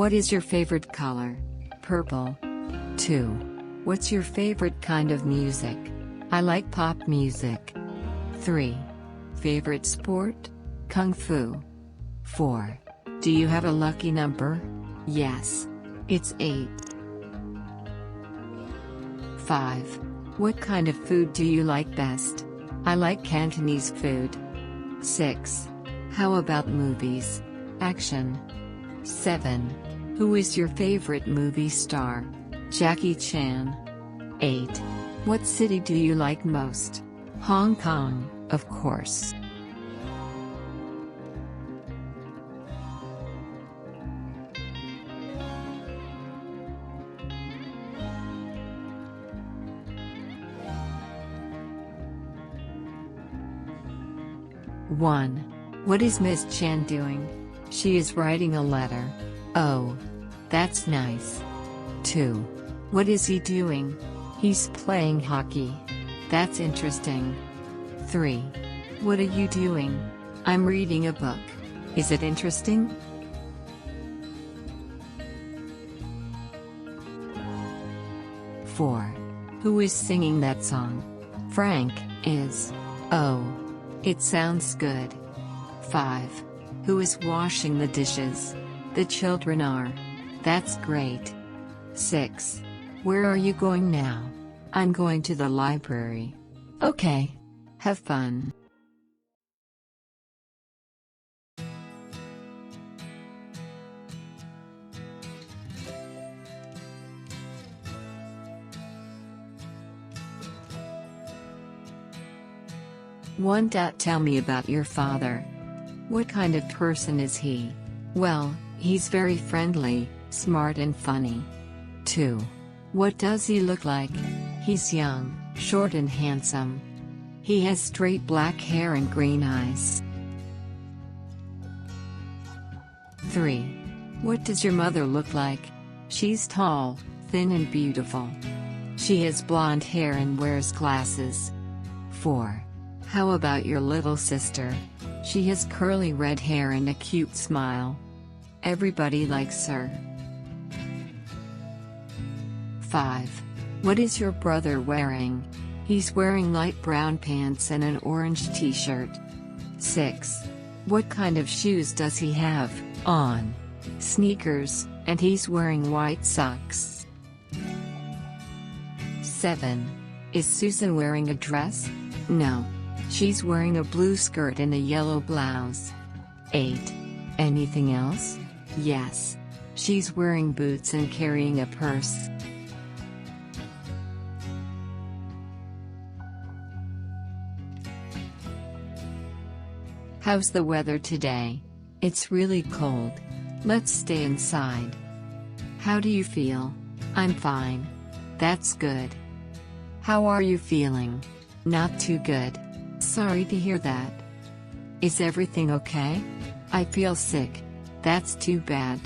What is your favorite color? Purple. 2. What's your favorite kind of music? I like pop music. 3. Favorite sport? Kung Fu. 4. Do you have a lucky number? Yes. It's 8. 5. What kind of food do you like best? I like Cantonese food. 6. How about movies? Action. 7. Who is your favorite movie star? Jackie Chan. 8. What city do you like most? Hong Kong, of course. One. What is Miss Chan doing? She is writing a letter. Oh. That's nice. 2. What is he doing? He's playing hockey. That's interesting. 3. What are you doing? I'm reading a book. Is it interesting? 4. Who is singing that song? Frank is. Oh. It sounds good. 5. Who is washing the dishes? The children are. That's great. 6. Where are you going now? I'm going to the library. Okay. Have fun. One. Tell me about your father. What kind of person is he? Well, he's very friendly, smart and funny. 2. What does he look like? He's young, short and handsome. He has straight black hair and green eyes. 3. What does your mother look like? She's tall, thin and beautiful. She has blonde hair and wears glasses. 4. How about your little sister? She has curly red hair and a cute smile. Everybody likes her. 5. What is your brother wearing? He's wearing light brown pants and an orange t-shirt. 6. What kind of shoes does he have on? Sneakers, and he's wearing white socks. 7. Is Susan wearing a dress? No. She's wearing a blue skirt and a yellow blouse. 8. Anything else? Yes. She's wearing boots and carrying a purse. How's the weather today? It's really cold. Let's stay inside. How do you feel? I'm fine. That's good. How are you feeling? Not too good. Sorry to hear that. Is everything okay? I feel sick. That's too bad.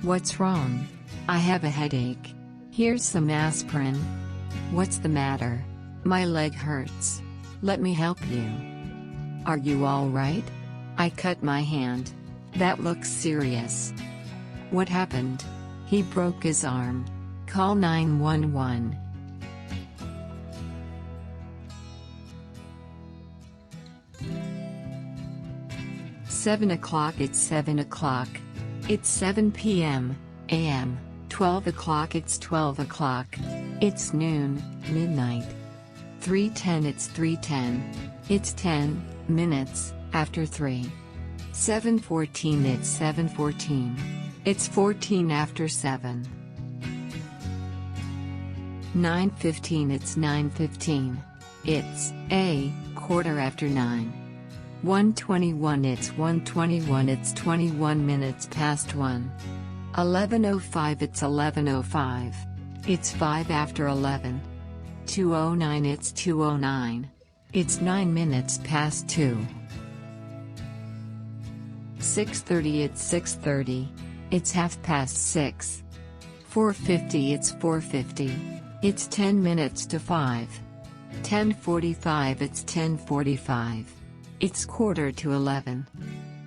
What's wrong? I have a headache. Here's some aspirin. What's the matter? My leg hurts. Let me help you. Are you all right? I cut my hand. That looks serious. What happened? He broke his arm. Call 911. Seven o'clock. It's 7 o'clock. It's 7 p.m. a.m. 12 o'clock. It's 12 o'clock. It's noon, midnight. 3:10. It's 3:10. It's 10 minutes after 3. 7:14. It's 7:14. It's 14 after 7. 9:15. It's 9:15. It's a quarter after 9. 1:21. It's 1:21. It's 21 minutes past 1. 11:05. It's 11:05. It's 5 after 11. 2:09. It's 2:09. It's 9 minutes past 2. 6:30. It's 6:30. It's half past 6. 4:50. It's 4:50. It's 10 minutes to 5. 10:45. It's 10:45. It's quarter to 11.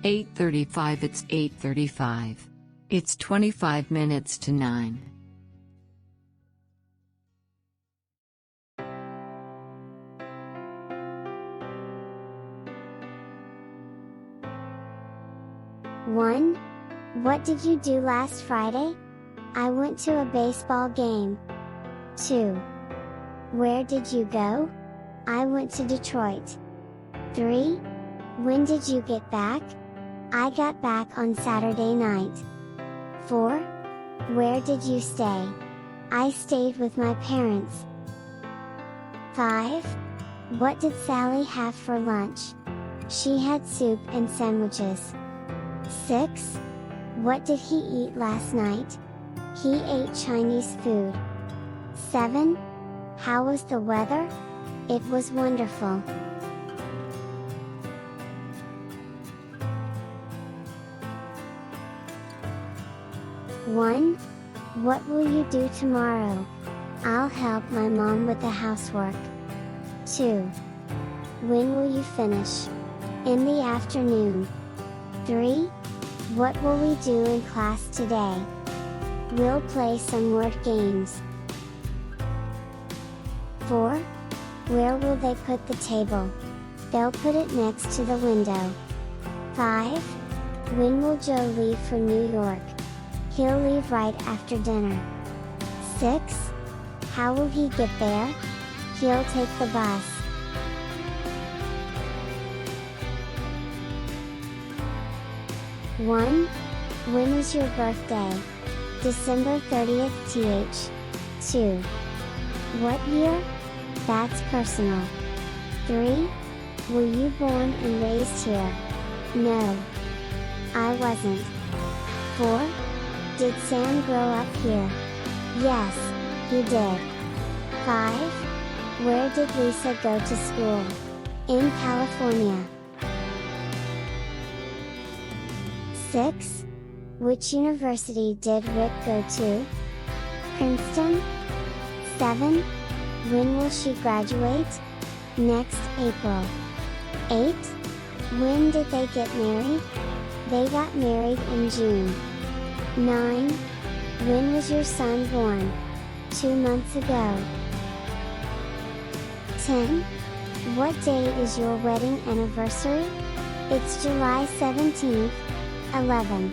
8:35. It's 8:35. It's 25 minutes to 9. One. What did you do last Friday? I went to a baseball game. 2. Where did you go? I went to Detroit. 3. When did you get back? I got back on Saturday night. 4. Where did you stay? I stayed with my parents. 5. What did Sally have for lunch? She had soup and sandwiches. 6. What did he eat last night? He ate Chinese food. 7. How was the weather? It was wonderful. One. What will you do tomorrow? I'll help my mom with the housework. 2. When will you finish? In the afternoon. 3. What will we do in class today? We'll play some word games. 4. Where will they put the table? They'll put it next to the window. 5. When will Joe leave for New York? He'll leave right after dinner. 6. How will he get there? He'll take the bus. 1. When is your birthday? December 30th th. 2. What year? That's personal. 3. Were you born and raised here? No. I wasn't. 4. Did Sam grow up here? Yes, he did. 5. Where did Lisa go to school? In California. 6. Which university did Rick go to? Princeton. 7. When will she graduate? Next April. 8. When did they get married? They got married in June. 9. When was your son born? 2 months ago. 10. What day is your wedding anniversary? It's July 17th. 11.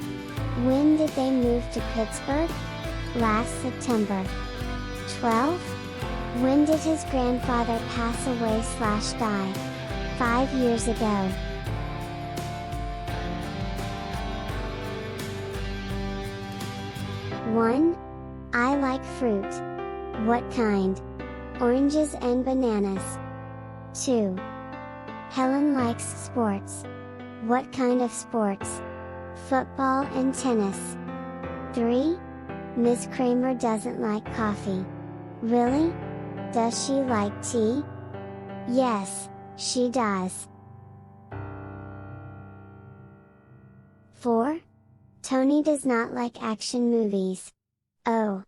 When did they move to Pittsburgh? Last September. 12. When did his grandfather pass away/die? 5 years ago. One. I like fruit. What kind? Oranges and bananas. 2. Helen likes sports. What kind of sports? Football and tennis. 3. Ms. Kramer doesn't like coffee. Really? Does she like tea? Yes, she does. 4. Tony does not like action movies. Oh.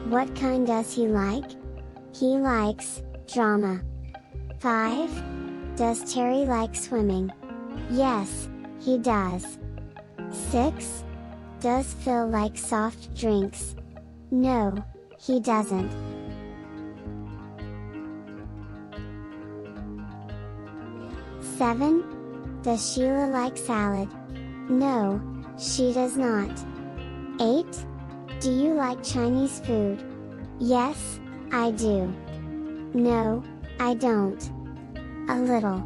What kind does he like? He likes drama. 5. Does Terry like swimming? Yes, he does. 6. Does Phil like soft drinks? No, he doesn't. 7. Does Sheila like salad? No, she does not. 8. Do you like Chinese food? Yes, I do. No, I don't. A little.